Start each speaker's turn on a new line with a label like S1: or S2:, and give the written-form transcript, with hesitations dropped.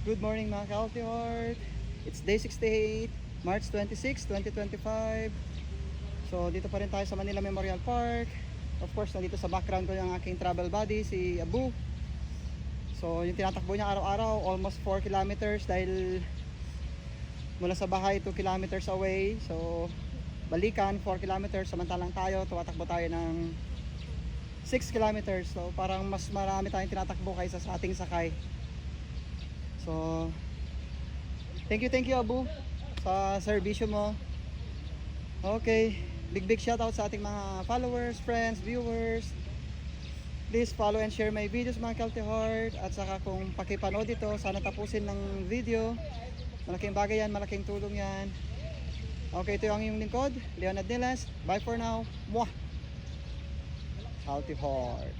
S1: Good morning mga ka-Healthy Heart. It's day 68, March 26, 2025. So dito pa rin tayo sa Manila Memorial Park. Of course, nandito sa background ko yung aking travel buddy, si Abu. So yung tinatakbo niya araw-araw, almost 4 kilometers dahil mula sa bahay 2 kilometers away. So balikan 4 kilometers, samantalang tayo tumatakbo tayo ng 6 kilometers. So parang mas marami tayong tinatakbo kaysa sa ating sakay. So thank you Abu sa serbisyo mo. Okay, big shoutout sa ating mga followers, friends, viewers. Please follow and share my videos mga Healthy Heart. At saka kung pakipanood ito, sana tapusin ng video. Malaking bagay yan, malaking tulong yan. Okay, ito yung iyong lingkod, Leonard Niles. Bye for now. Mwah! Healthy Heart.